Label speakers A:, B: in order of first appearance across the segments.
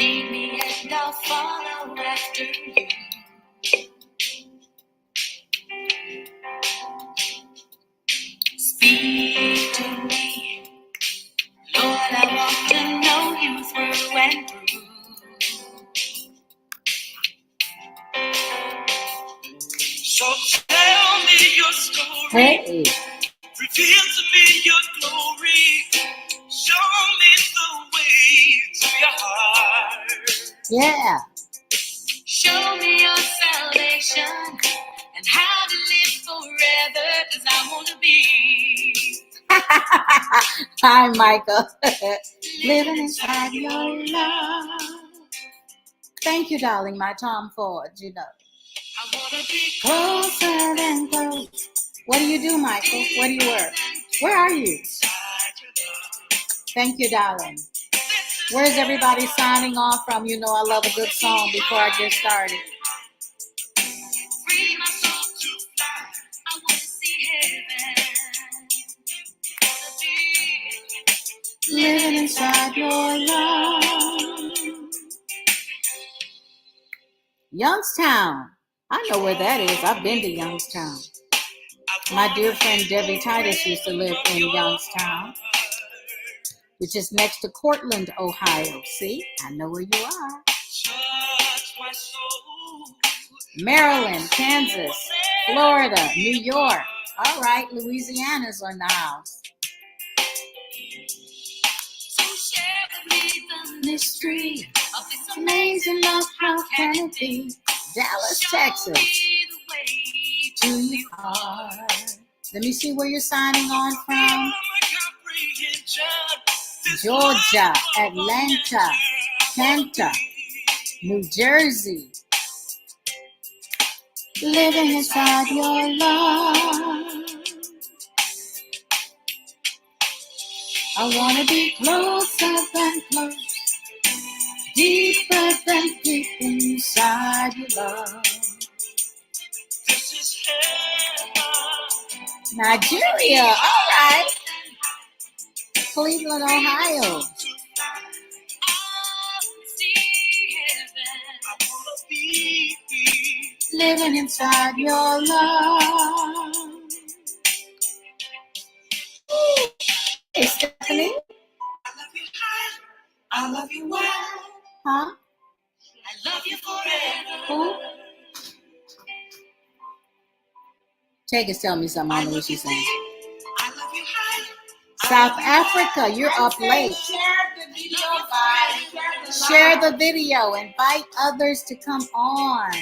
A: Lead me and I'll follow after you. Speak to me, Lord, I want to know you through and through. So tell me your story.
B: Hey.
A: Reveal to me your glory. Show me the way to your heart.
B: Yeah.
A: Show me your salvation and how to live forever, 'cause I want to be.
B: Hi, Michael. Living inside your love. Thank you, darling, my Tom Ford, you know.
A: I want to be
B: Closer than close. What do you do, Michael? Where do you work? Where are you? Thank you, darling. Where's everybody signing off from? You know I love a good song before I get started.
A: free my soul to fly. I want to see heaven.
B: Living inside your love. Youngstown. I know where that is. I've been to Youngstown. My dear friend Debbie Titus used to live in Youngstown, which is next to Cortland, Ohio. See, I know where you are. Maryland, Kansas, Florida, New York. All right, Louisiana's on the house.
A: So share with me the
B: Mystery
A: of this
B: amazing love, how can it be? Dallas, Texas. To your heart. Let me see where you're signing on from. Georgia, Atlanta, Kenta, New Jersey. Living inside your love. I want to be closer than close, deeper than deep inside your love. Nigeria, all right. Cleveland, Ohio. Living inside your love. Hey, Stephanie.
A: I love you well.
B: Huh?
A: I love you forever.
B: Who? Take tell me something. I don't know what she's saying.
A: I love you high.
B: South Africa, you're up late. Share the video. Invite others to come on.
A: I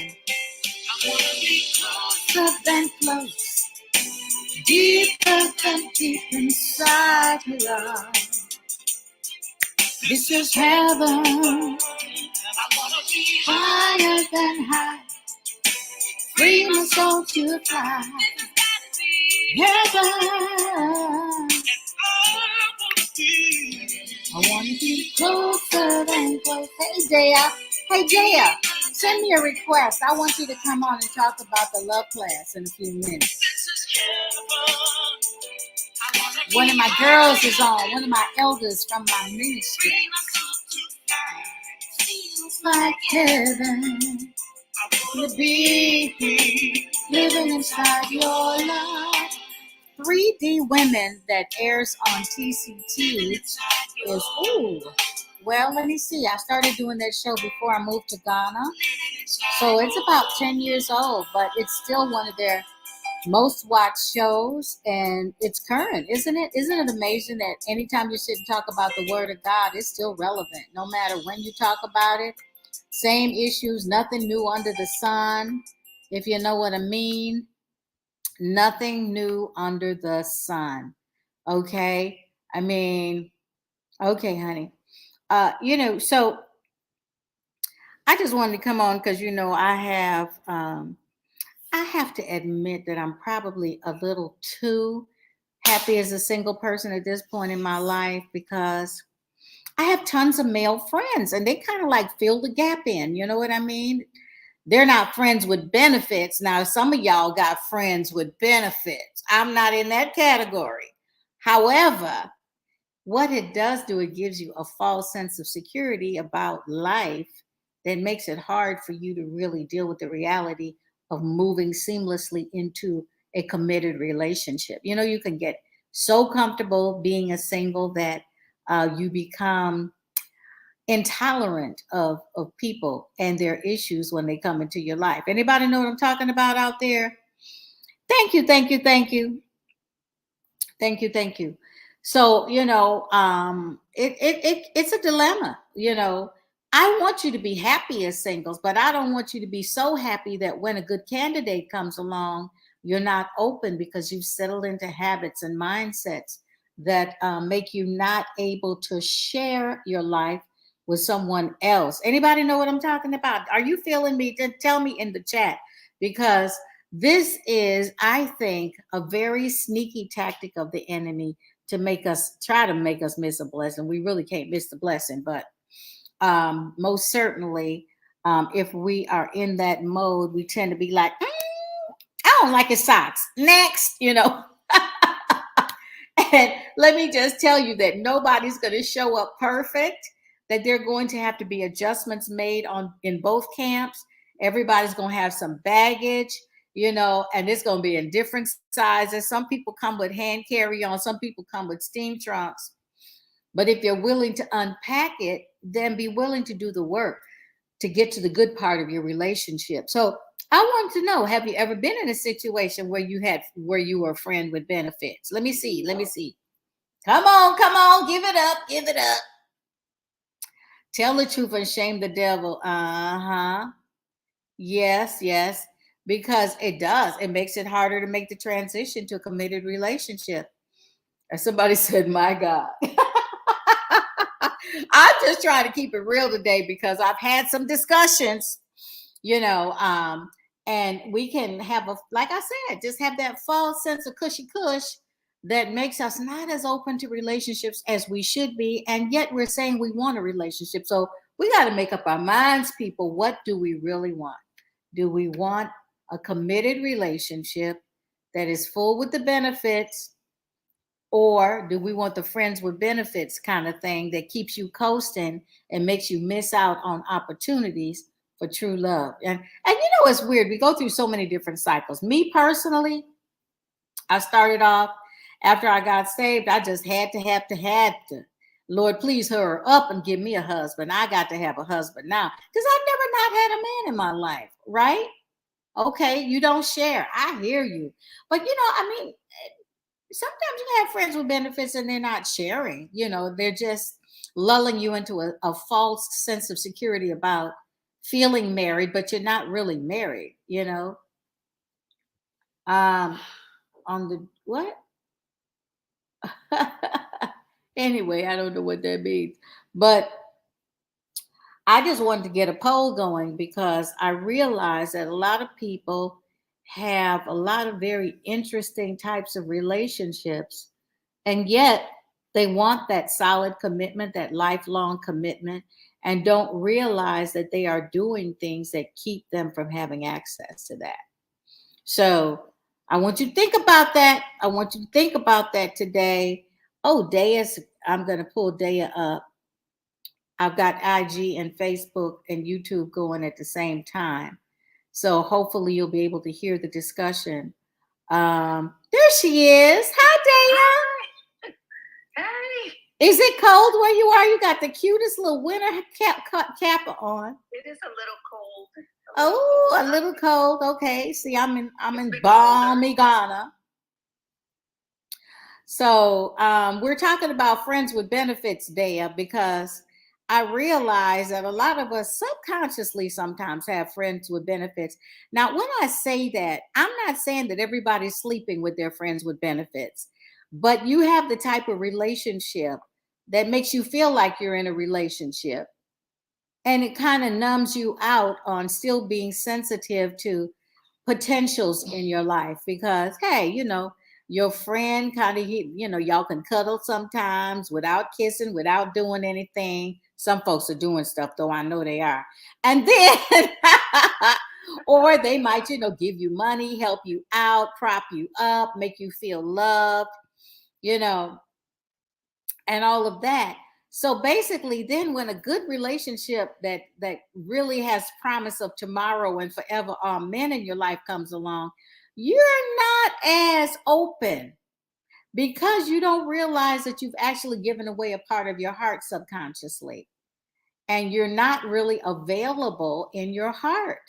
A: want to be close.
B: Closer than close, deeper than deep inside your love. This is heaven,
A: I want to be
B: higher than high. Free my soul to fly. Heaven. I want to be closer than close. Hey, Jaya. Hey, Jaya. Send me a request. I want you to come on and talk about the love class in a few minutes. One of my girls is on. One of my elders from my ministry. Feels like heaven to be living inside your love. 3D Women that airs on TCT is, well, let me see. I started doing that show before I moved to Ghana. So it's about 10 years old, but it's still one of their most watched shows, and it's current, isn't it? Isn't it amazing that anytime you sit and talk about the Word of God, it's still relevant, no matter when you talk about it. Same issues, nothing new under the sun, if you know what I mean. Nothing new under the sun. Okay? I mean, okay, honey. So I just wanted to come on because, I have to admit that I'm probably a little too happy as a single person at this point in my life because I have tons of male friends and they kind of like fill the gap in. You know what I mean? They're not friends with benefits. Now, some of y'all got friends with benefits. I'm not in that category. However, what it does do, it gives you a false sense of security about life that makes it hard for you to really deal with the reality of moving seamlessly into a committed relationship. You know, you can get so comfortable being a single that you become intolerant of people and their issues when they come into your life. Anybody know what I'm talking about out there? Thank you, thank you, thank you. Thank you, thank you. So, it's a dilemma. I want you to be happy as singles, but I don't want you to be so happy that when a good candidate comes along, you're not open because you've settled into habits and mindsets that make you not able to share your life with someone else. Anybody know what I'm talking about? Are you feeling me? Then tell me in the chat, because this is, I think, a very sneaky tactic of the enemy to try to make us miss a blessing. We really can't miss the blessing, but most certainly, if we are in that mode, we tend to be like, I don't like his socks. Next. And let me just tell you that nobody's going to show up perfect, that there are going to have to be adjustments made in both camps. Everybody's going to have some baggage, and it's going to be in different sizes. Some people come with hand carry on, some people come with steam trunks. But if you're willing to unpack it, then be willing to do the work to get to the good part of your relationship. So I want to know, have you ever been in a situation where you were a friend with benefits? Let me see. Let me see. Come on, come on, give it up, give it up. Tell the truth and shame the devil. Uh-huh. Yes, yes. Because it does. It makes it harder to make the transition to a committed relationship. And somebody said, my God. I'm just trying to keep it real today because I've had some discussions, you know, and we can have like I said, just have that false sense of cushy cush that makes us not as open to relationships as we should be. And yet we're saying we want a relationship. So we got to make up our minds, people. What do we really want? Do we want a committed relationship that is full with the benefits? Or do we want the friends with benefits kind of thing that keeps you coasting and makes you miss out on opportunities for true love? And it's weird. We go through so many different cycles. Me personally, I started off after I got saved. I just had to. Lord, please hurry up and give me a husband. I got to have a husband now because I've never not had a man in my life, right? Okay, you don't share. I hear you. But sometimes you have friends with benefits and they're not sharing. They're just lulling you into a false sense of security about feeling married, but you're not really married. On the what? Anyway, I don't know what that means. But I just wanted to get a poll going because I realized that a lot of people have a lot of very interesting types of relationships, and yet they want that solid commitment, that lifelong commitment, and don't realize that they are doing things that keep them from having access to that. So I want you to think about that. I want you to think about that today. Oh, I'm going to pull Daya up. I've got IG and Facebook and YouTube going at the same time. So hopefully you'll be able to hear the discussion. There she is. Hi,
C: Daya. Hey.
B: Is it cold where you are? You got the cutest little winter cap on.
C: It is a little cold.
B: A little cold. Okay. See, I'm in balmy Ghana. So we're talking about friends with benefits, Daya, because I realize that a lot of us subconsciously sometimes have friends with benefits. Now, when I say that, I'm not saying that everybody's sleeping with their friends with benefits, but you have the type of relationship that makes you feel like you're in a relationship. And it kind of numbs you out on still being sensitive to potentials in your life because, hey, your friend kind of, y'all can cuddle sometimes without kissing, without doing anything. Some folks are doing stuff, though. I know they are. And then, or they might, give you money, help you out, prop you up, make you feel loved, and all of that. So basically, then when a good relationship that really has promise of tomorrow and forever amen in your life comes along, you're not as open because you don't realize that you've actually given away a part of your heart subconsciously, and you're not really available in your heart.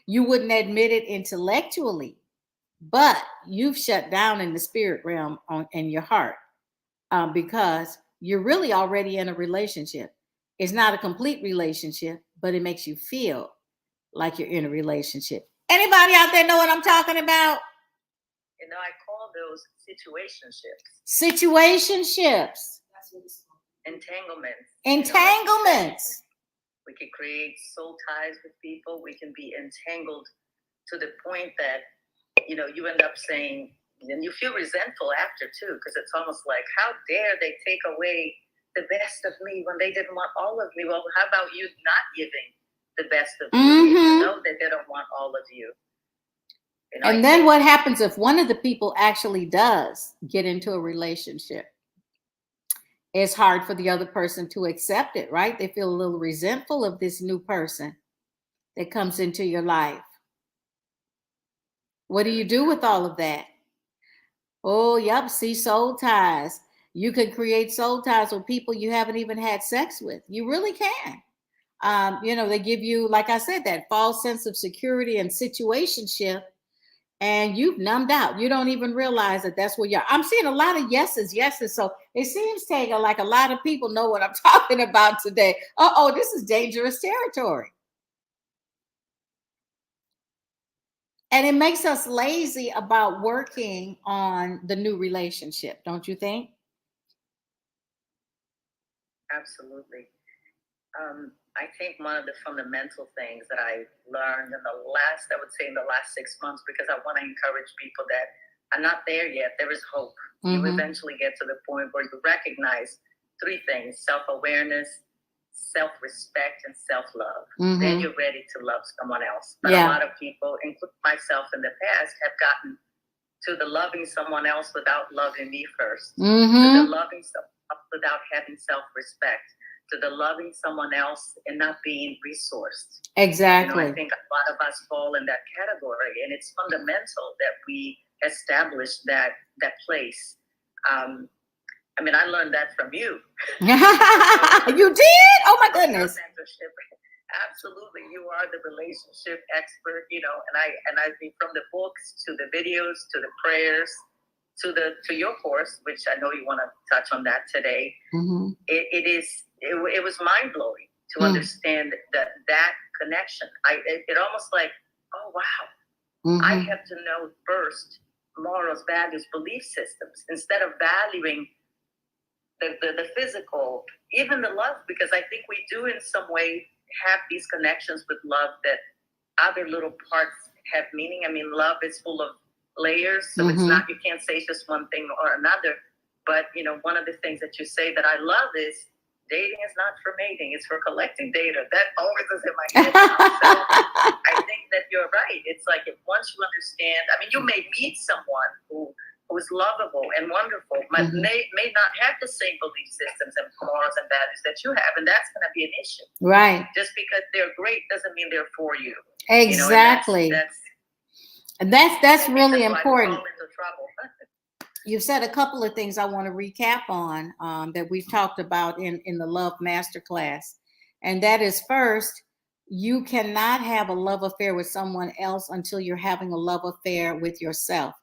B: You wouldn't admit it intellectually, but you've shut down in the spirit realm in your heart, because you're really already in a relationship. It's not a complete relationship, but it makes you feel like you're in a relationship. Anybody out there know what I'm talking about?
C: You know, I call those situationships.
B: Situationships.
C: That's what it's called. Entanglements.
B: Entanglements.
C: We can create soul ties with people. We can be entangled to the point that, you end up saying, and you feel resentful after too, because it's almost like, how dare they take away the best of me when they didn't want all of me? Well, how about you not giving the best of you? You know that they don't want all of you.
B: And then what happens if one of the people actually does get into a relationship? It's hard for the other person to accept it, right? They feel a little resentful of this new person that comes into your life. What do you do with all of that? Oh, yep. See, soul ties. You can create soul ties with people you haven't even had sex with. You really can. They give you, like I said, that false sense of security and situationship, and you've numbed out. You don't even realize that that's where you're. I'm seeing a lot of yeses. So it seems, Tega, like a lot of people know what I'm talking about today. Uh-oh, this is dangerous territory. And it makes us lazy about working on the new relationship, don't you think?
C: Absolutely. I think one of the fundamental things that I learned in the last 6 months, because I want to encourage people that are not there yet, there is hope. You eventually get to the point where you recognize three things: self-awareness, self-respect, and self-love. Then you're ready to love someone else. But a lot of people, including myself in the past, have gotten to the loving someone else without loving me first, to the loving someone else without having self-respect, to the loving someone else and not being resourced.
B: Exactly.
C: I think a lot of us fall in that category, and it's fundamental that we establish that place. I learned that from you.
B: You did? Oh my goodness.
C: Absolutely, you are the relationship expert. And I think from the books to the videos to the prayers to your course, which I know you want to touch on that today. It was mind blowing to understand that connection. It almost like, oh wow, I have to know first morals, values, belief systems, instead of valuing the physical, even the love, because I think we do in some way have these connections with love that other little parts have meaning. Love is full of layers, so it's not, you can't say just one thing or another. But one of the things that you say that I love is dating is not for mating, it's for collecting data. That always is in my head now. So I think that you're right. It's like, if once you understand, you may meet someone who is lovable and wonderful, but may not have the same belief systems and morals and values that you have, and that's going to be an issue.
B: Right.
C: Just because they're great doesn't mean they're for you.
B: Exactly. That's really important. You've said a couple of things I want to recap on that we've talked about in the Love Masterclass. And that is, first, you cannot have a love affair with someone else until you're having a love affair with yourself.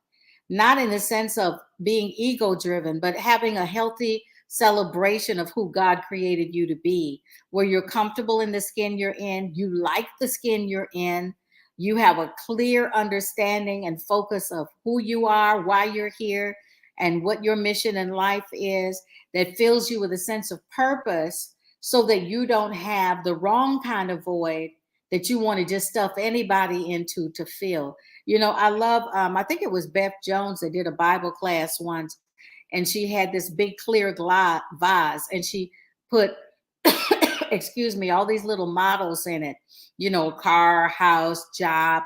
B: Not in the sense of being ego driven, but having a healthy celebration of who God created you to be, where you're comfortable in the skin you're in, you like the skin you're in, you have a clear understanding and focus of who you are, why you're here, and what your mission in life is, that fills you with a sense of purpose, so that you don't have the wrong kind of void that you want to just stuff anybody into to fill. I love, I think it was Beth Jones that did a Bible class once, and she had this big clear vase, and she put, excuse me, all these little models in it, car, house, job,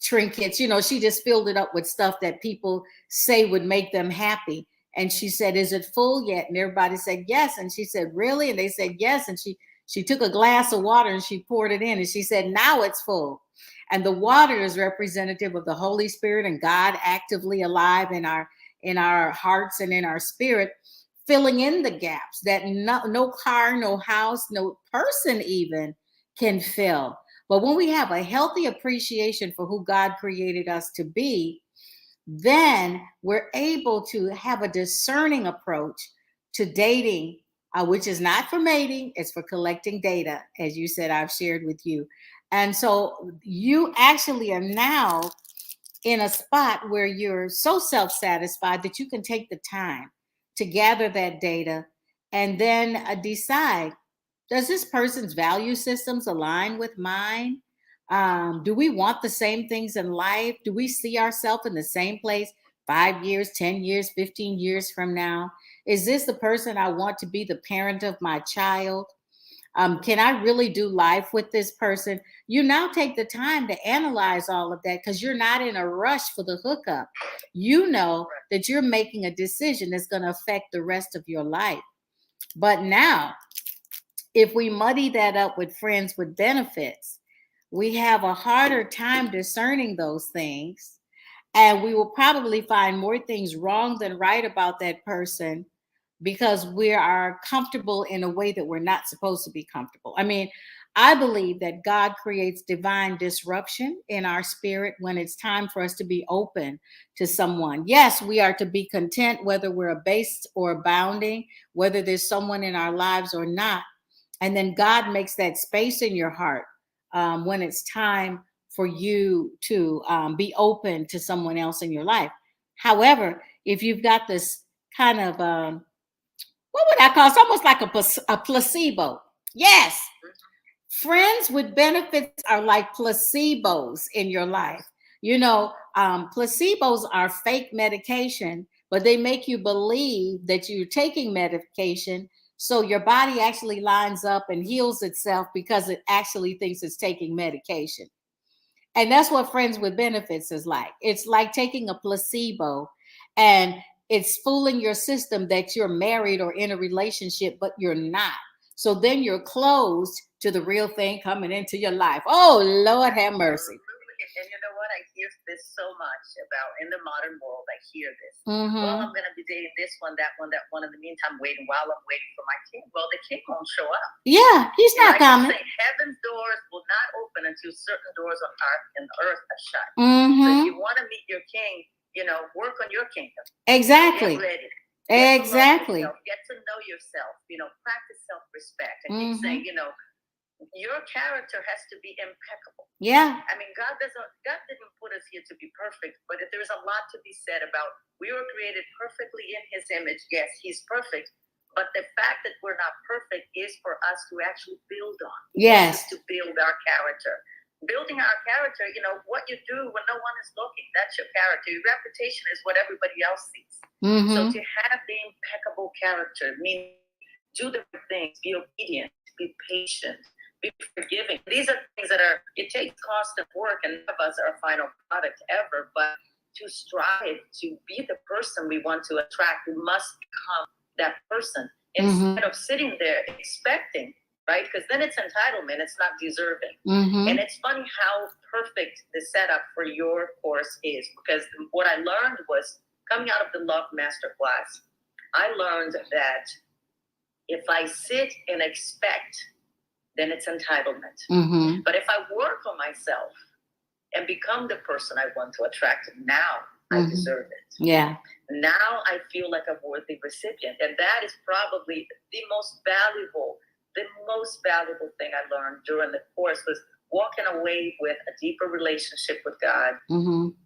B: trinkets. She just filled it up with stuff that people say would make them happy. And she said, "Is it full yet?" And everybody said, "Yes." And she said, "Really?" And they said, "Yes." And she took a glass of water and she poured it in, and she said, "Now it's full." And the water is representative of the Holy Spirit and God actively alive in our hearts and in our spirit, filling in the gaps that no car, no house, no person even can fill. But when we have a healthy appreciation for who God created us to be, then we're able to have a discerning approach to dating, which is not for mating, it's for collecting data, as you said, I've shared with you. And so you actually are now in a spot where you're so self-satisfied that you can take the time to gather that data and then decide, does this person's value systems align with mine? Do we want the same things in life? Do we see ourselves in the same place 5 years, 10 years, 15 years from now? Is this the person I want to be the parent of my child? Can I really do life with this person? You now take the time to analyze all of that because you're not in a rush for the hookup. You know that you're making a decision that's going to affect the rest of your life. But now, if we muddy that up with friends with benefits, we have a harder time discerning those things. And we will probably find more things wrong than right about that person because we are comfortable in a way that we're not supposed to be comfortable. I mean, I believe that God creates divine disruption in our spirit when it's time for us to be open to someone. Yes, we are to be content whether we're abased or abounding, whether there's someone in our lives or not. And then God makes that space in your heart when it's time for you to be open to someone else in your life. However, if you've got this kind of what would I call it? It's almost like a placebo. Yes, friends with benefits are like placebos in your life. You know, placebos are fake medication, but they make you believe that you're taking medication. So your body actually lines up and heals itself because it actually thinks it's taking medication. And that's what friends with benefits is like. It's like taking a placebo and it's fooling your system that you're married or in a relationship, but you're not. So then you're closed to the real thing coming into your life. Oh, Lord have mercy.
C: And you know what? I hear this so much about in the modern world. I hear this.
B: Mm-hmm.
C: Well, I'm going to be dating this one, that one, that one. In the meantime, while I'm waiting for my king. Well, the king won't show up.
B: Yeah, he's not coming.
C: Say, heaven's doors will not open until certain doors on earth are shut.
B: Mm-hmm.
C: So if you want to meet your king, work on your kingdom.
B: Exactly.
C: Get ready.
B: Exactly.
C: Get to know yourself. Practice self-respect. And he's saying, your character has to be impeccable.
B: Yeah.
C: I mean, God didn't put us here to be perfect, but there's a lot to be said about we were created perfectly in his image. Yes, he's perfect. But the fact that we're not perfect is for us to actually build on.
B: Yes.
C: To build our character. Building our character, what you do when no one is looking, that's your character. Your reputation is what everybody else sees.
B: Mm-hmm.
C: So to have the impeccable character means do the right things, be obedient, be patient, be forgiving. These are things that it takes constant work, and none of us are a final product ever, but to strive to be the person we want to attract, we must become that person instead of sitting there expecting, right? Because then it's entitlement, it's not deserving. And it's funny how perfect the setup for your course is, because what I learned was coming out of the Love Masterclass, I learned that if I sit and expect, then it's entitlement. But if I work on myself and become the person I want to attract, now I deserve it.
B: Yeah.
C: Now I feel like a worthy recipient. And that is probably the most valuable thing I learned during the course was walking away with a deeper relationship with God,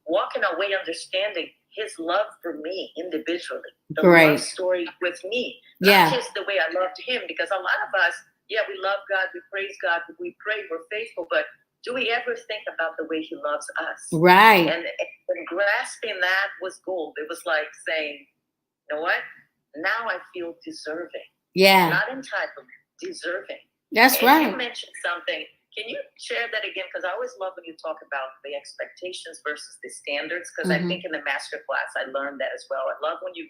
C: walking away understanding his love for me individually, the love story with me, not just the way I loved him, because a lot of us, we love God, we praise God, we pray, we're faithful, but do we ever think about the way he loves us?
B: Right.
C: And grasping that was gold. It was like saying, you know what? Now I feel deserving.
B: Yeah.
C: Not entitled, deserving.
B: That's right.
C: You mentioned something. Can you share that again? Because I always love when you talk about the expectations versus the standards, because I think in the master class I learned that as well. I love when you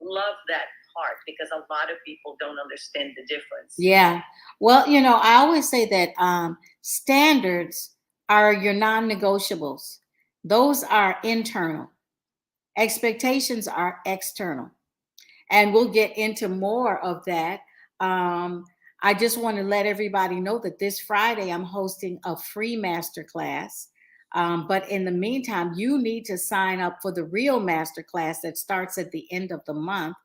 C: love that part because a lot of people don't understand the difference.
B: Yeah. Well, I always say that standards are your non-negotiables. Those are internal. Expectations are external. And we'll get into more of that. Um, I just want to let everybody know that this Friday I'm hosting a free masterclass. But in the meantime, you need to sign up for the real masterclass that starts at the end of the month.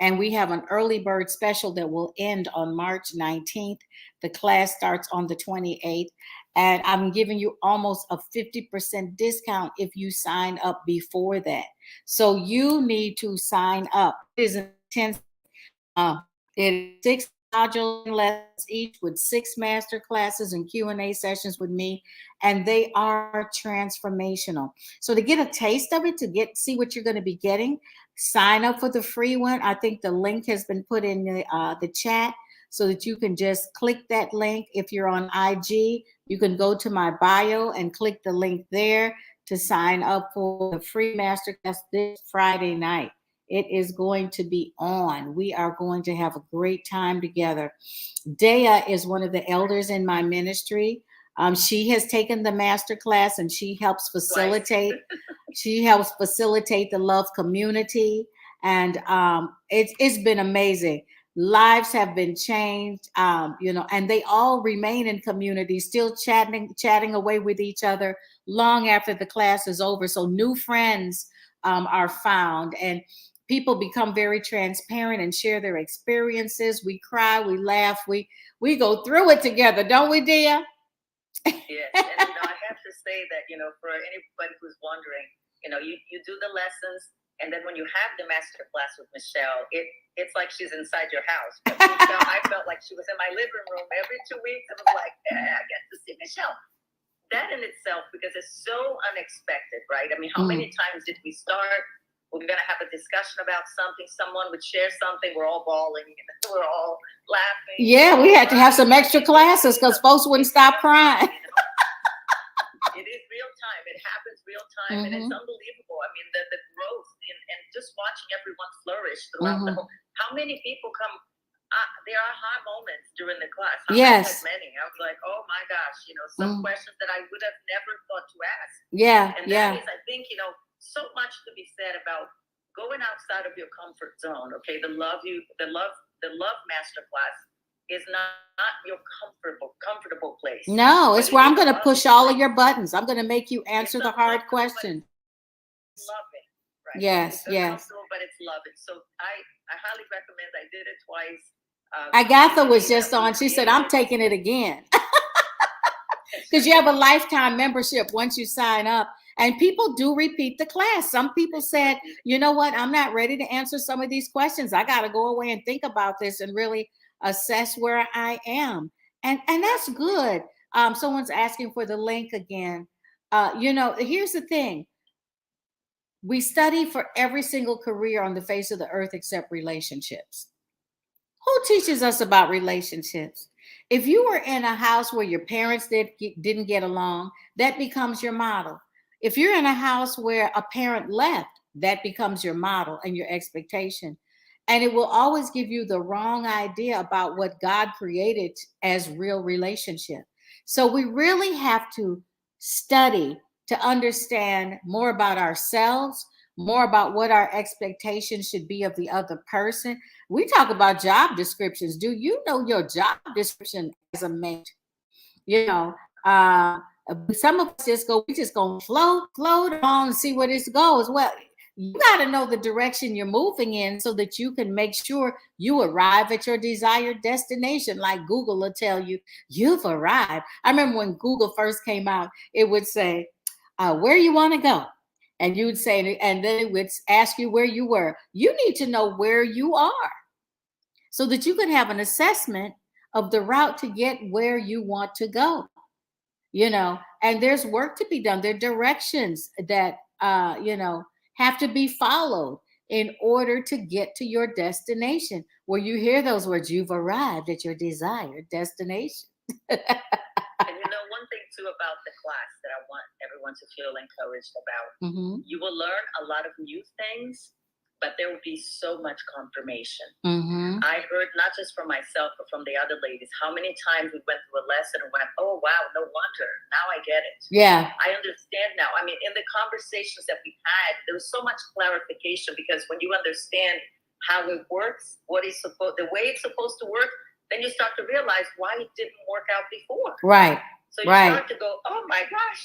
B: And we have an early bird special that will end on March 19th. The class starts on the 28th. And I'm giving you almost a 50% discount if you sign up before that. So you need to sign up. It is intense. Uh, it is 6 module lessons each with 6 master classes and Q&A sessions with me, and they are transformational. So to get a taste of it, to see what you're going to be getting, sign up for the free one. I think the link has been put in the chat so that you can just click that link. If you're on IG, you can go to my bio and click the link there to sign up for the free masterclass this Friday night. It is going to be on. We are going to have a great time together. Dea is one of the elders in my ministry. She has taken the master class and she helps facilitate. She helps facilitate the love community, and it's been amazing. Lives have been changed, and they all remain in community, still chatting away with each other long after the class is over. So new friends are found, and people become very transparent and share their experiences. We cry, we laugh, we go through it together, don't we, Dia?
C: Yes, and I have to say that for anybody who's wondering, you do the lessons, and then when you have the master class with Michelle, it's like she's inside your house. But I felt like she was in my living room every 2 weeks. I was like, I get to see Michelle. That in itself, because it's so unexpected, right? I mean, how many times did we start? We're going to have a discussion about something. Someone would share something. We're all bawling. We're all laughing.
B: Yeah, we had to have some extra classes because folks wouldn't stop crying.
C: It is real time. It happens real time. And it's unbelievable. I mean, the growth and just watching everyone flourish throughout the whole. How many people come? There are aha moments during the class.
B: Yes.
C: Many. I was like, oh my gosh, some questions that I would have never thought to ask.
B: Yeah.
C: And that is, I think, so much to be said about going outside of your comfort zone. Okay, the love masterclass is not your comfortable place.
B: No, it's where I'm going to push all of your buttons. I'm going to make you answer the hard questions.
C: Loving, right?
B: Yes,
C: it's comfortable, but it's loving. So I highly recommend. I did it twice.
B: Agatha was just on. She said, I'm taking it again. Because you have a lifetime membership once you sign up. And people do repeat the class. Some people said, you know what, I'm not ready to answer some of these questions. I got to go away and think about this and really assess where I am. And that's good. Someone's asking for the link again. Here's the thing. We study for every single career on the face of the earth except relationships. Who teaches us about relationships? If you were in a house where your parents didn't get along, that becomes your model. If you're in a house where a parent left, that becomes your model and your expectation. And it will always give you the wrong idea about what God created as real relationship. So we really have to study to understand more about ourselves, more about what our expectations should be of the other person. We talk about job descriptions. Do you know your job description as a mate? Some of us we just gonna float on and see where this goes. Well, you got to know the direction you're moving in so that you can make sure you arrive at your desired destination. Like Google will tell you, you've arrived. I remember when Google first came out, it would say, where you want to go. And you would say, and then it would ask you where you were. You need to know where you are so that you can have an assessment of the route to get where you want to go. And there's work to be done. There are directions that, have to be followed in order to get to your destination. Where you hear those words, you've arrived at your desired destination.
C: And one thing too about the class that I want everyone to feel encouraged about, you will learn a lot of new things, but there would be so much confirmation.
B: Mm-hmm.
C: I heard not just from myself, but from the other ladies, how many times we went through a lesson and went, oh, wow, no wonder. Now I get it.
B: Yeah.
C: I understand now. I mean, in the conversations that we had, there was so much clarification, because when you understand how it works, the way it's supposed to work, then you start to realize why it didn't work out before.
B: Right.
C: So you start to go, oh my gosh.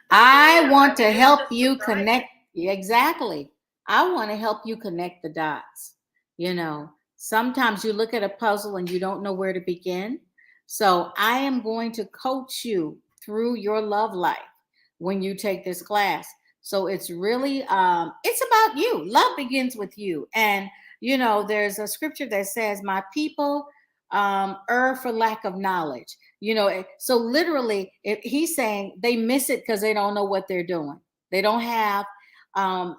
B: I want to help you connect. Exactly. I want to help you connect the dots. You know, sometimes you look at a puzzle and you don't know where to begin. So I am going to coach you through your love life when you take this class. So it's really, it's about you. Love begins with you. And, you know, there's a scripture that says, my people err for lack of knowledge. You know, so literally, he's saying they miss it because they don't know what they're doing. They don't have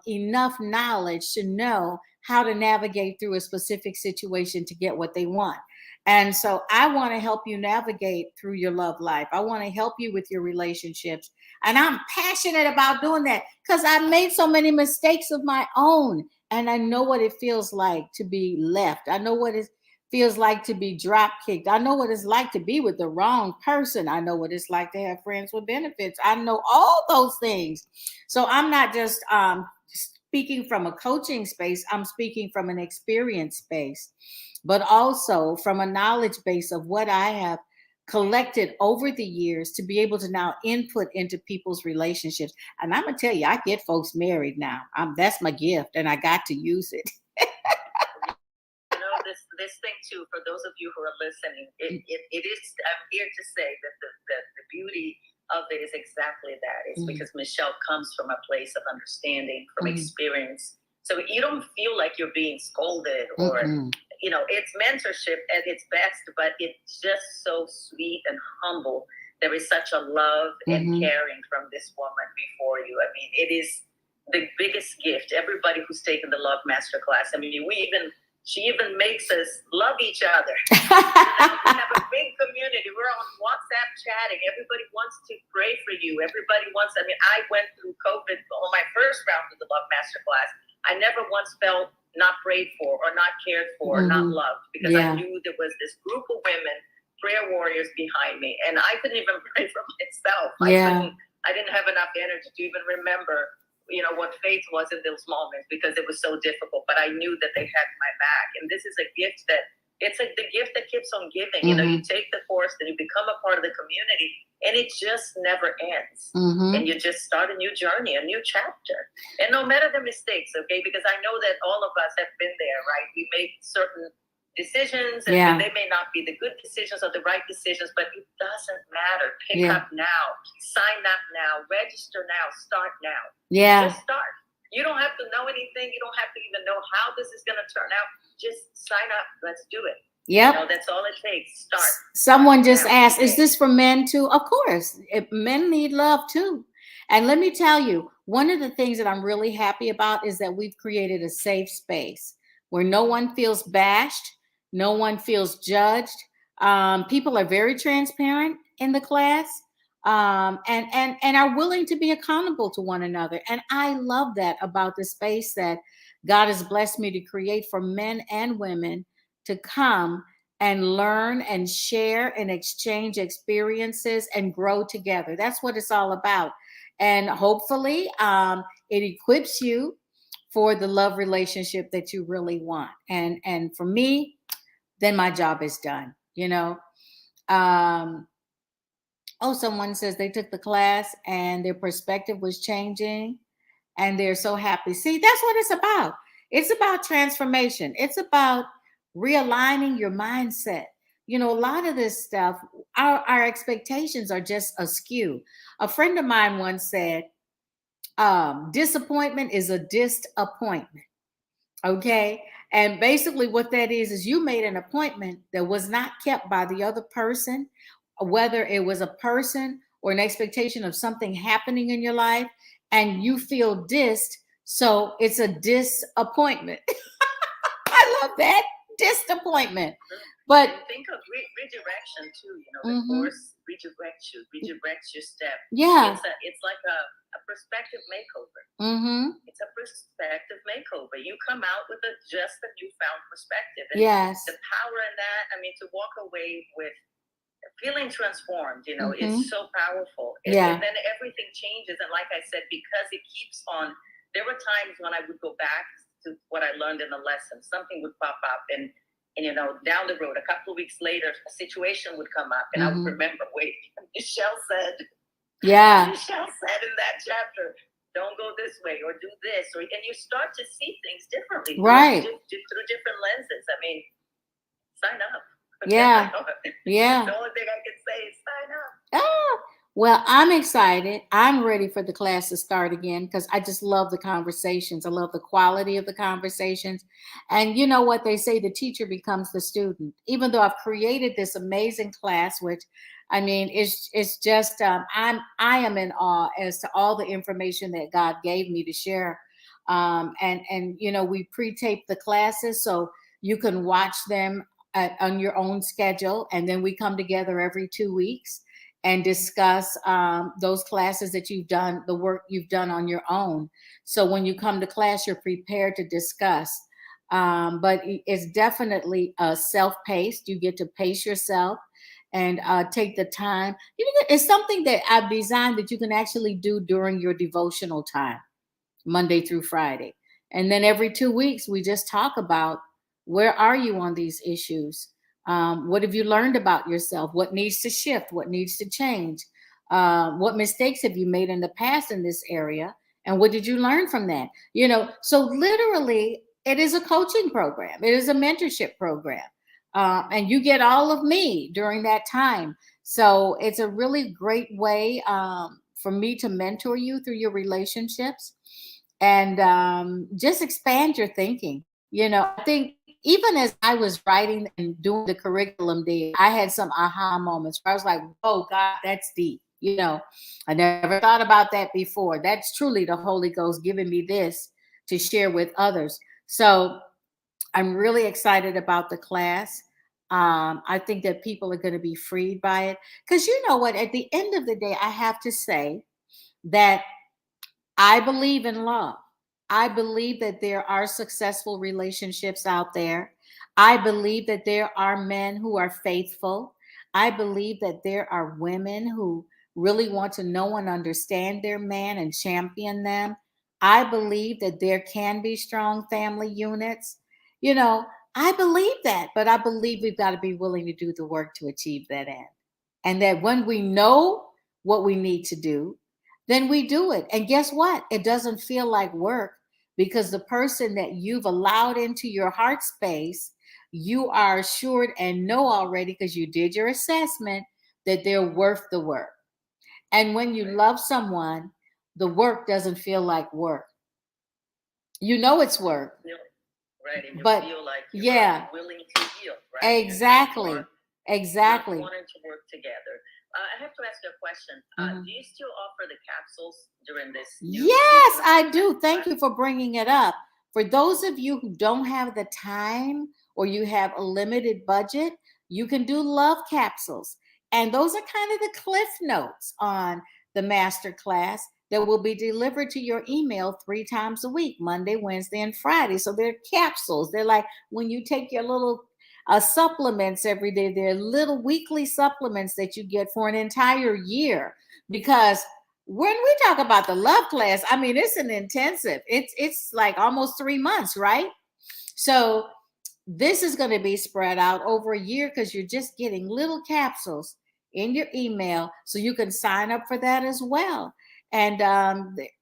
B: enough knowledge to know how to navigate through a specific situation to get what they want. And so I want to help you navigate through your love life. I want to help you with your relationships. And I'm passionate about doing that because I've made so many mistakes of my own. And I know what it feels like to be left. I know what it feels like to be drop kicked. I know what it's like to be with the wrong person. I know what it's like to have friends with benefits. I know all those things. So I'm not just speaking from a coaching space. I'm speaking from an experience space, but also from a knowledge base of what I have collected over the years to be able to now input into people's relationships. And I'm going to tell you, I get folks married now. That's my gift, and I got to use it.
C: This thing too, for those of you who are listening, it is, I'm here to say that the beauty of it is exactly that. It's because Michelle comes from a place of understanding, from experience. So you don't feel like you're being scolded or, you know, it's mentorship at its best, but it's just so sweet and humble. There is such a love and caring from this woman before you. I mean, it is the biggest gift. Everybody who's taken the Love Masterclass, I mean, she even makes us love each other. We have a big community. We're on WhatsApp chatting. Everybody wants to pray for you. Everybody wants, I mean, I went through COVID on my first round of the Love Masterclass. I never once felt not prayed for or not cared for or not loved, because I knew there was this group of women, prayer warriors behind me. And I couldn't even pray for myself. I didn't have enough energy to even remember, you know, what faith was in those moments, because it was so difficult, but I knew that they had my back. And this is a gift that, it's like the gift that keeps on giving. You know, you take the course, then you become a part of the community, and it just never ends. And you just start a new journey, a new chapter. And no matter the mistakes, okay, because I know that all of us have been there, right? We make certain decisions, and they may not be the good decisions or the right decisions, but it doesn't matter. Pick up now, sign up now, register now, start now. Just start. You don't have to know anything. You don't have to even know how this is going to turn out. Just sign up. Let's do it. You know, that's all it takes. Start.
B: Someone just asked, is this for men too? Of course. Men need love too. And let me tell you, one of the things that I'm really happy about is that we've created a safe space where no one feels bashed, no one feels judged. People are very transparent in the class, and are willing to be accountable to one another. And I love that about the space that God has blessed me to create for men and women to come and learn and share and exchange experiences and grow together. That's what it's all about. And hopefully it equips you for the love relationship that you really want. And for me, then my job is done, you know. Someone says they took the class and their perspective was changing and they're so happy. See, that's what it's about. It's about transformation. It's about realigning your mindset. You know, a lot of this stuff, our expectations are just askew. A friend of mine once said, disappointment is a disappointment. Okay. And basically what that is you made an appointment that was not kept by the other person, whether it was a person or an expectation of something happening in your life, and you feel dissed. So it's a disappointment. I love that. Disappointment. But
C: think of redirection too. The course redirects your step.
B: Yeah.
C: It's like a perspective makeover. It's a perspective makeover. You come out with just a newfound perspective. And
B: yes.
C: the power in that, to walk away with feeling transformed, is so powerful. And then everything changes. And like I said, because it keeps on, there were times when I would go back to what I learned in the lesson. Something would pop up and down the road, a couple of weeks later, a situation would come up, and I would remember, wait, Michelle said in that chapter, don't go this way or do this, and you start to see things differently,
B: right?
C: Through different lenses. Sign up.
B: Yeah, yeah.
C: The only thing I can say is sign up.
B: Oh, well, I'm excited. I'm ready for the class to start again because I just love the conversations. I love the quality of the conversations. And you know what they say, the teacher becomes the student. Even though I've created this amazing class, which it's just I am in awe as to all the information that God gave me to share. And we pre-tape the classes so you can watch them on your own schedule, and then we come together every 2 weeks and discuss those classes that you've done, the work you've done on your own. So when you come to class, you're prepared to discuss. But it's definitely self-paced. You get to pace yourself and take the time. It's something that I've designed that you can actually do during your devotional time, Monday through Friday. And then every 2 weeks, we just talk about where are you on these issues? What have you learned about yourself? What needs to shift? What needs to change? What mistakes have you made in the past in this area? And what did you learn from that? So literally, it is a coaching program. It is a mentorship program. And you get all of me during that time. So it's a really great way for me to mentor you through your relationships and just expand your thinking. I think even as I was writing and doing the curriculum there, I had some aha moments where I was like, oh God, that's deep. I never thought about that before. That's truly the Holy Ghost giving me this to share with others. So I'm really excited about the class. I think that people are going to be freed by it. Because you know what? At the end of the day, I have to say that I believe in love. I believe that there are successful relationships out there. I believe that there are men who are faithful. I believe that there are women who really want to know and understand their man and champion them. I believe that there can be strong family units. I believe that, but I believe we've got to be willing to do the work to achieve that end. And that when we know what we need to do, then we do it. And guess what? It doesn't feel like work because the person that you've allowed into your heart space, you are assured and know already because you did your assessment that they're worth the work. And when you love someone, the work doesn't feel like work. You know it's work.
C: Right. And you feel like you're willing to heal, right?
B: Exactly. Exactly.
C: Wanting to work together. I have to ask you a question. Do you still offer the capsules during this?
B: Yes, I do. Thank you for bringing it up. For those of you who don't have the time or you have a limited budget, you can do love capsules. And those are kind of the cliff notes on the master class that will be delivered to your email 3 times a week, Monday, Wednesday, and Friday. So they're capsules. They're like when you take your little supplements every day. They're little weekly supplements that you get for an entire year. Because when we talk about the love class, it's an intensive. It's like almost 3 months, right? So this is going to be spread out over a year because you're just getting little capsules in your email, so you can sign up for that as well. And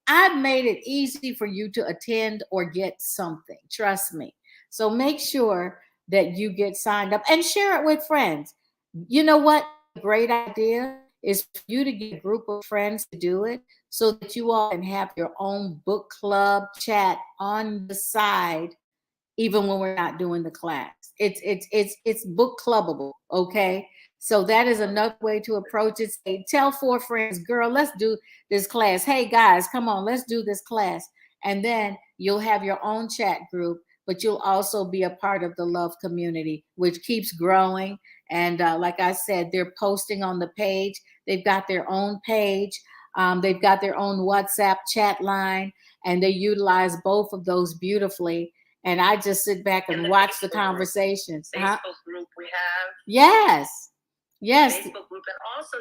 B: I've made it easy for you to attend or get something. Trust me. So make sure that you get signed up and share it with friends. You know what? A great idea is for you to get a group of friends to do it so that you all can have your own book club chat on the side, even when we're not doing the class. It's book clubbable, okay? So that is another way to approach it. Say, tell 4 friends, girl, let's do this class. Hey guys, come on, let's do this class. And then you'll have your own chat group but you'll also be a part of the love community, which keeps growing. And like I said, they're posting on the page. They've got their own page. They've got their own WhatsApp chat line, and they utilize both of those beautifully. And I just sit back and watch the conversations.
C: Facebook group we have.
B: Yes.
C: Facebook group, and also,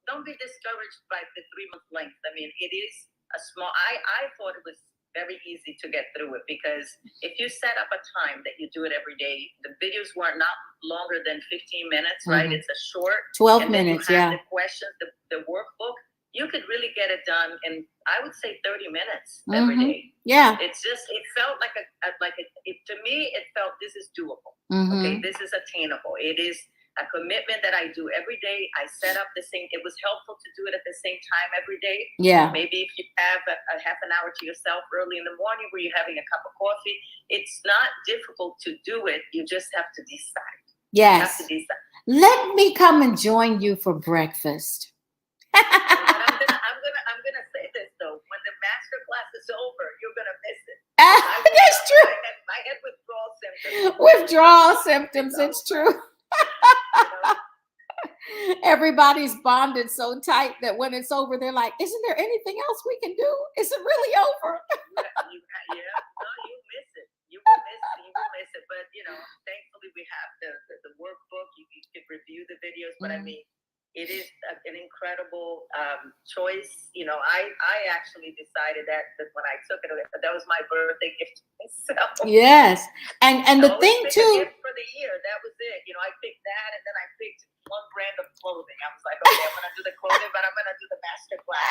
C: don't be discouraged by the 3-month length. I mean, it is a small. I thought it was very easy to get through it, because if you set up a time that you do it every day, the videos were not longer than 15 minutes, right? It's a short
B: 12 minutes.
C: The questions, the workbook. You could really get it done in, I would say, 30 minutes every day.
B: Yeah.
C: It felt like to me, it felt, this is doable. Okay, this is attainable. It is a commitment that I do every day. I set up the same. It was helpful to do it at the same time every day.
B: Yeah.
C: Maybe if you have a half an hour to yourself early in the morning where you're having a cup of coffee, it's not difficult to do it. You just have to decide.
B: Yes.
C: You have to decide.
B: Let me come and join you for breakfast.
C: I'm gonna say this though: when the master class is over, you're gonna miss it.
B: That's true.
C: I had withdrawal symptoms.
B: Withdrawal symptoms. It's true. Everybody's bonded so tight that when it's over, they're like, "Isn't there anything else we can do? Is it really over?"
C: No, you miss it. You will miss it. But thankfully we have the workbook. You can review the videos. But I mean, it is an incredible choice. I actually decided that when I took it, that was my birthday gift to myself.
B: Yes, and the thing too.
C: Gift for the year, that was it. I picked that, and then I picked one brand of clothing. I was like, okay, I'm gonna do the clothing, but I'm gonna do the master class.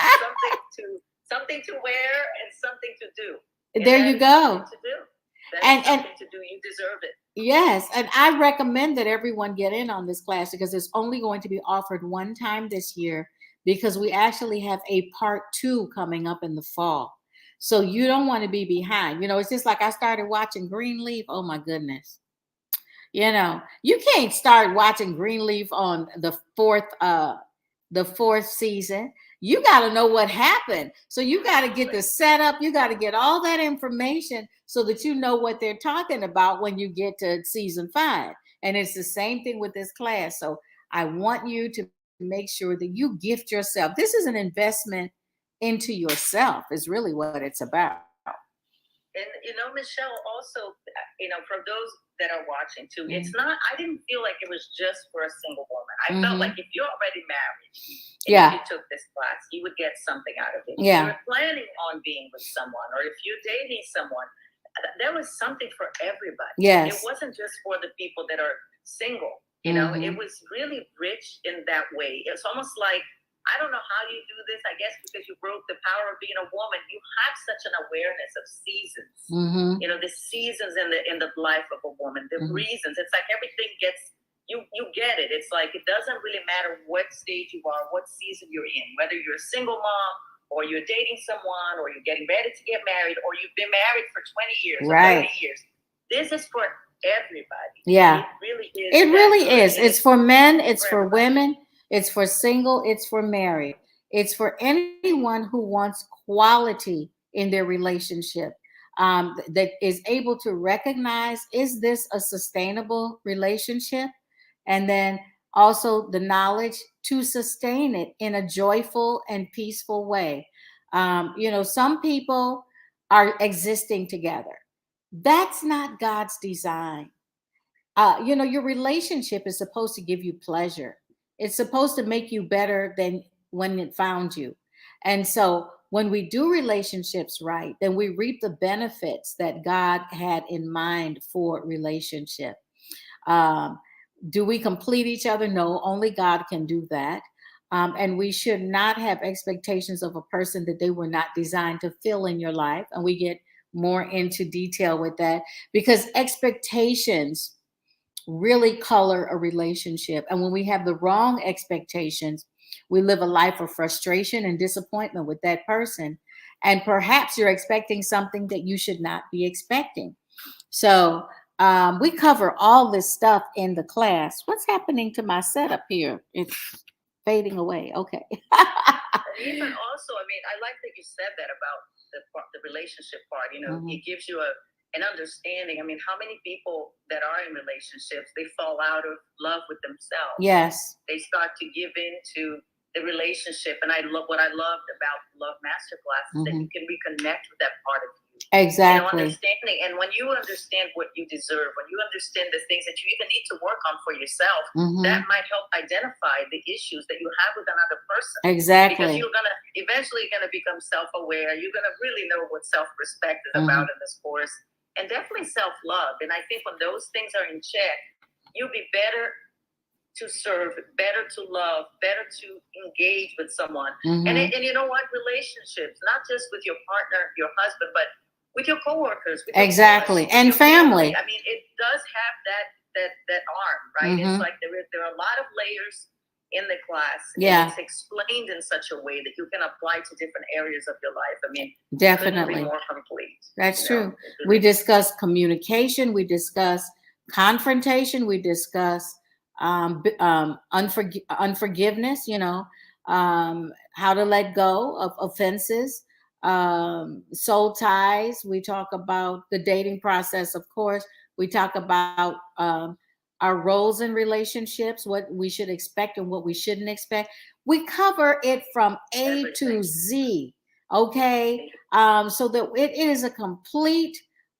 C: something to wear and something to do.
B: There you go.
C: To do. Something to do. You deserve it.
B: Yes, and I recommend that everyone get in on this class, because it's only going to be offered one time this year, because we actually have a part 2 coming up in the fall. So you don't want to be behind. It's just like I started watching Greenleaf. Oh my goodness. You can't start watching Greenleaf on the fourth season. You got to know what happened. So you got to get the setup. You got to get all that information so that you know what they're talking about when you get to season 5. And it's the same thing with this class. So I want you to make sure that you gift yourself. This is an investment into yourself, is really what it's about.
C: And Michelle, also, for those that are watching too, it's not, I didn't feel like it was just for a single woman. I felt like if you're already married, and if you took this class, you would get something out of it. If you're planning on being with someone, or if you're dating someone, there was something for everybody.
B: Yes.
C: It wasn't just for the people that are single. It was really rich in that way. It's almost like, I don't know how you do this. I guess because you broke the power of being a woman, you have such an awareness of seasons. The seasons in the life of a woman, the reasons. It's like everything gets, you get it. It's like, it doesn't really matter what stage you are, what season you're in, whether you're a single mom, or you're dating someone, or you're getting ready to get married, or you've been married for 20 years or 30 years. This is for everybody.
B: Yeah.
C: It really is.
B: It really is. It's for men. It's for women. It's for single. It's for married. It's for anyone who wants quality in their relationship, that is able to recognize, is this a sustainable relationship? And then also the knowledge to sustain it in a joyful and peaceful way. Some people are existing together. That's not God's design. Your relationship is supposed to give you pleasure. It's supposed to make you better than when it found you. And so when we do relationships right, then we reap the benefits that God had in mind for relationship. Do we complete each other? No, only God can do that. And we should not have expectations of a person that they were not designed to fill in your life. And we get more into detail with that, because expectations really color a relationship. And when we have the wrong expectations, we live a life of frustration and disappointment with that person. And perhaps you're expecting something that you should not be expecting. So we cover all this stuff in the class. What's happening to my setup here? It's fading away. Okay.
C: Even also, I mean, I like that you said that about the relationship part. It gives you and understanding. I mean, how many people that are in relationships, they fall out of love with themselves.
B: Yes.
C: They start to give in to the relationship. And what I loved about Love Masterclass is that you can reconnect with that part of you.
B: Exactly.
C: Understanding. And when you understand what you deserve, when you understand the things that you even need to work on for yourself, that might help identify the issues that you have with another person.
B: Exactly.
C: Because you're eventually gonna become self-aware. You're gonna really know what self-respect is about in this course, and definitely self-love. And I think when those things are in check, you'll be better to serve, better to love, better to engage with someone. And you know what? Relationships, not just with your partner, your husband, but with your coworkers. With
B: exactly.
C: Your
B: and family.
C: I mean, it does have that arm, right? It's like there are a lot of layers in the class.
B: Yeah.
C: And it's explained in such a way that you can apply to different areas of your life. I mean,
B: definitely.
C: couldn't be more complete.
B: That's true. We discuss communication. We discuss confrontation. We discuss unforgiveness, how to let go of offenses, soul ties. We talk about the dating process, of course. We talk about our roles in relationships, what we should expect and what we shouldn't expect. We cover it from A to Z, okay? So that it is a complete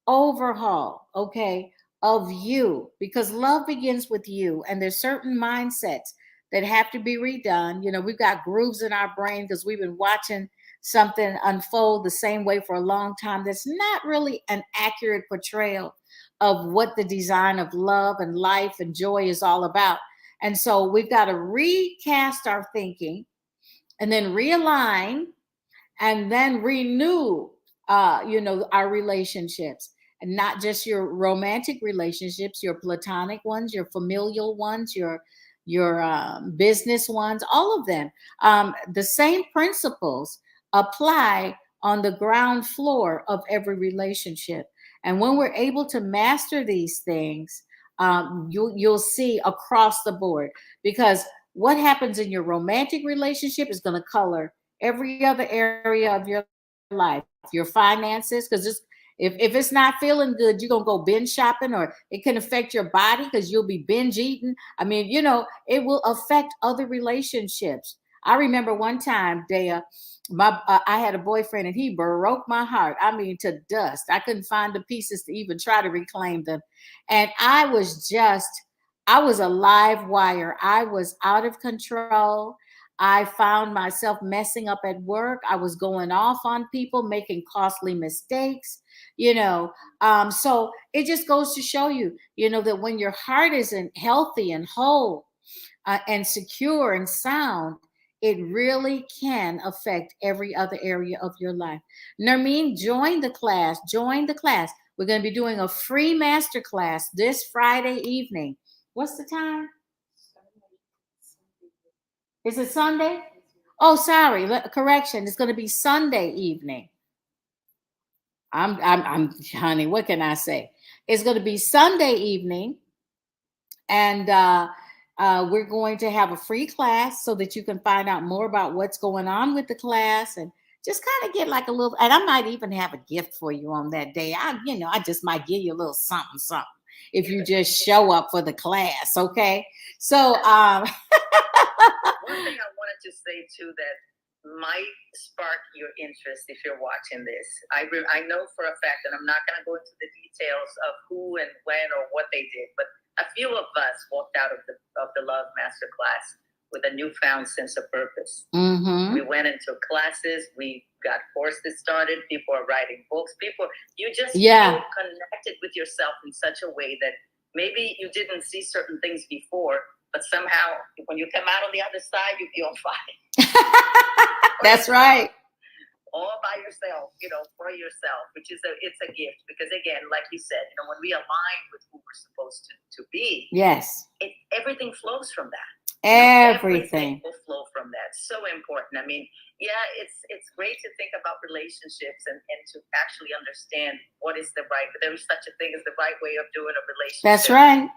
B: overhaul, okay, of you, because love begins with you, and there's certain mindsets that have to be redone. We've got grooves in our brain because we've been watching something unfold the same way for a long time. That's not really an accurate portrayal of what the design of love and life and joy is all about. And so we've got to recast our thinking and then realign and then renew our relationships, and not just your romantic relationships, your platonic ones, your familial ones, your business ones, all of them. The same principles apply on the ground floor of every relationship. And when we're able to master these things, you'll see across the board, because what happens in your romantic relationship is going to color every other area of your life, your finances, because if it's not feeling good, you're going to go binge shopping, or it can affect your body because you'll be binge eating. I mean, it will affect other relationships. I remember one time, Dea, I had a boyfriend and he broke my heart. I mean, to dust. I couldn't find the pieces to even try to reclaim them. And I was a live wire. I was out of control. I found myself messing up at work. I was going off on people, making costly mistakes, So it just goes to show you, that when your heart isn't healthy and whole and secure and sound, it really can affect every other area of your life. Nermeen, join the class. Join the class. We're going to be doing a free master class this Friday evening. What's the time? Is it Sunday? Oh, sorry. Correction. It's going to be Sunday evening. I'm honey. What can I say? It's going to be Sunday evening, and we're going to have a free class so that you can find out more about what's going on with the class, and just kind of get like a little. And I might even have a gift for you on that day. I just might give you a little something if you just show up for the class. Okay. So
C: one thing I wanted to say too that might spark your interest if you're watching this. I know for a fact, and I'm not going to go into the details of who and when or what they did, but a few of us walked out of the Love Masterclass with a newfound sense of purpose. We went into classes, we got courses started, people are writing books, you just feel connected with yourself in such a way that maybe you didn't see certain things before, but somehow when you come out on the other side, you'll be on fire.
B: That's right.
C: All by yourself, for yourself, which is it's a gift, because again, like you said, when we align with who we're supposed to be,
B: yes,
C: everything flows from that.
B: Everything
C: will flow from that. So important. I mean, it's great to think about relationships and to actually understand what is there is such a thing as the right way of doing a relationship.
B: That's right.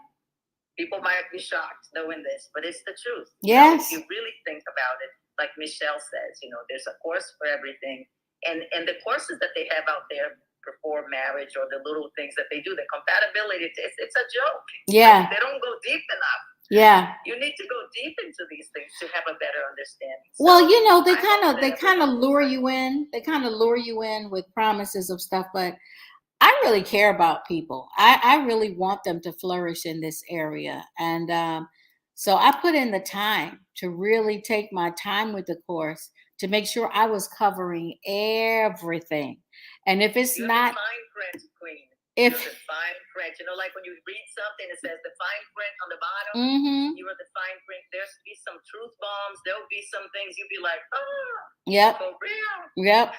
C: People might be shocked knowing this, but it's the truth.
B: Yes.
C: If you really think about it, like Michelle says, there's a course for everything. And the courses that they have out there, before marriage, or the little things that they do, the compatibility, it's a joke.
B: Yeah.
C: They don't go deep enough.
B: Yeah.
C: You need to go deep into these things to have a better understanding.
B: Well, you know, they kind of lure you in. They kind of lure you in with promises of stuff, but I really care about people. I really want them to flourish in this area. And so I put in the time to really take my time with the course to make sure I was covering everything. And if it's
C: You're
B: not
C: the fine print queen.
B: if
C: You're the fine print. You know, like when you read something, it says the fine print on the bottom.
B: Mm-hmm.
C: You are the fine print. There's be some truth bombs. There'll be some things you'll be like, oh,
B: Yep.
C: for real.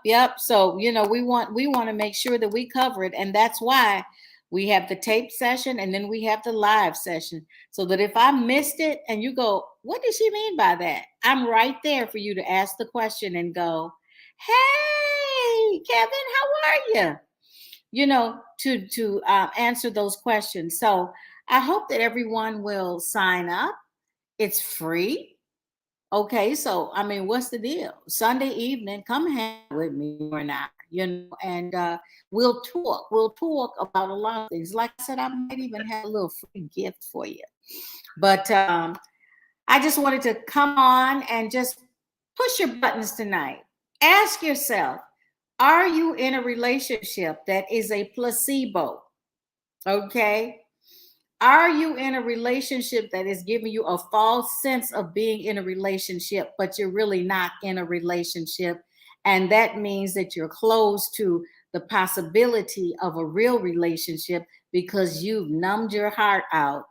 B: Yep. So, you know, we want to make sure that we cover it. And that's why we have the tape session and then we have the live session. So that if I missed it and you go, what does she mean by that? I'm right there for you to ask the question and go, hey, Kevin, how are you? You know, to answer those questions. So I hope that everyone will sign up. It's free. Okay, so I mean, what's the deal? Sunday evening, come hang with me for an hour, you know, and we'll talk. We'll talk about a lot of things. Like I said, I might even have a little free gift for you. But I just wanted to come on and just push your buttons tonight. Ask yourself, are you in a relationship that is a placebo? Okay. Are you in a relationship that is giving you a false sense of being in a relationship, but you're really not in a relationship? And that means that you're close to the possibility of a real relationship because you've numbed your heart out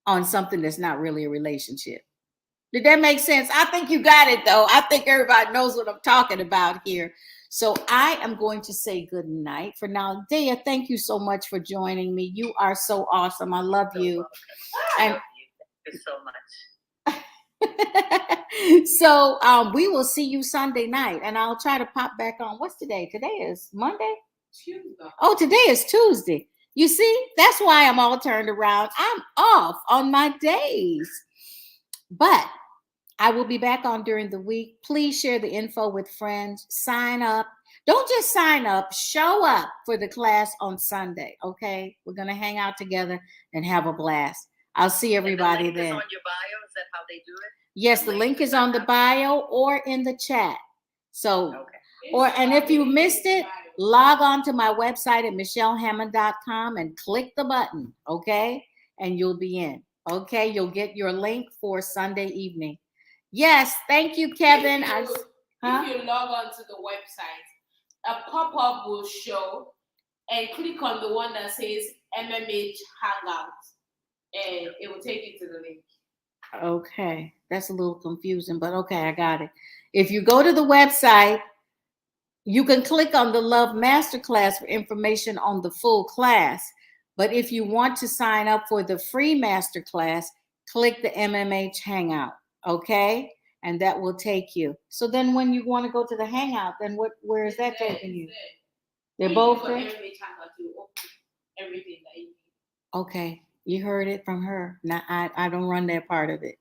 B: on something that's not really a relationship. Did that make sense? I think you got it, though. I think everybody knows what I'm talking about here. So I am going to say good night for now. Dea, thank you so much for joining me. You are so awesome. I love you.
C: And thank you so much.
B: So we will see you Sunday night, and I'll try to pop back on. What's today? Today is Monday?
A: Tuesday.
B: Oh, today is Tuesday. You see, that's why I'm all turned around. I'm off on my days. But I will be back on during the week. Please share the info with friends. Sign up. Don't just sign up. Show up for the class on Sunday, okay? We're going to hang out together and have a blast. I'll see everybody then.
C: Is on your bio? Is that how they do it?
B: Yes, the link is on the bio or in the chat. So, and if you missed it, log on to my website at michellehammond.com and click the button, okay? And you'll be in. Okay, you'll get your link for Sunday evening. Yes, thank you, Kevin.
A: If you log on to the website, a pop-up will show, and click on the one that says MMH Hangout, and it will take you to the link.
B: Okay, that's a little confusing, but okay, I got it. If you go to the website, you can click on the Love Masterclass for information on the full class. But if you want to sign up for the free masterclass, click the MMH Hangout, okay? And that will take you. So then when you want to go to the Hangout, then where is that taking you? They're both there?
A: MMH Hangout to open everything that you need.
B: Okay, you heard it from her. Now, I don't run that part of it.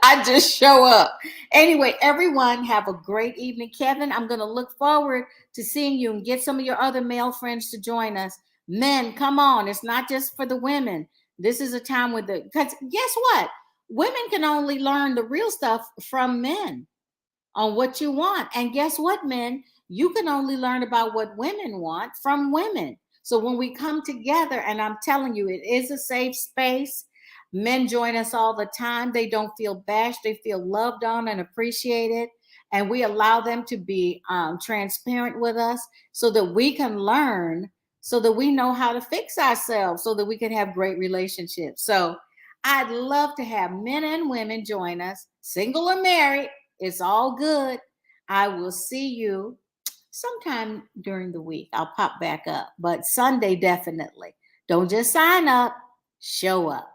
B: I just show up. Anyway, everyone have a great evening. Kevin, I'm going to look forward to seeing you and get some of your other male friends to join us. Men, come on. It's not just for the women. This is a time because guess what? Women can only learn the real stuff from men on what you want. And guess what, men? You can only learn about what women want from women. So when we come together, and I'm telling you, it is a safe space. Men join us all the time. They don't feel bashed. They feel loved on and appreciated. And we allow them to be transparent with us so that we can learn, so that we know how to fix ourselves, so that we can have great relationships. So I'd love to have men and women join us, single or married. It's all good. I will see you sometime during the week. I'll pop back up, but Sunday, definitely. Don't just sign up, show up.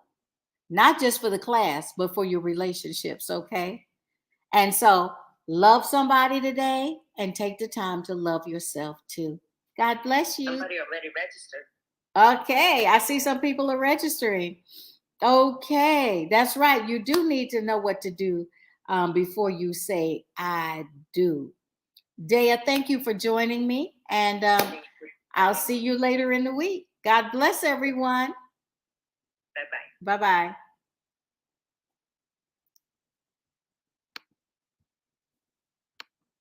B: Not just for the class, but for your relationships, okay? And so love somebody today and take the time to love yourself too. God bless you.
C: Somebody already registered.
B: Okay, I see some people are registering. Okay, that's right. You do need to know what to do before you say, I do. Dea, thank you for joining me. And I'll see you later in the week. God bless everyone.
C: Bye-bye.
B: Bye-bye.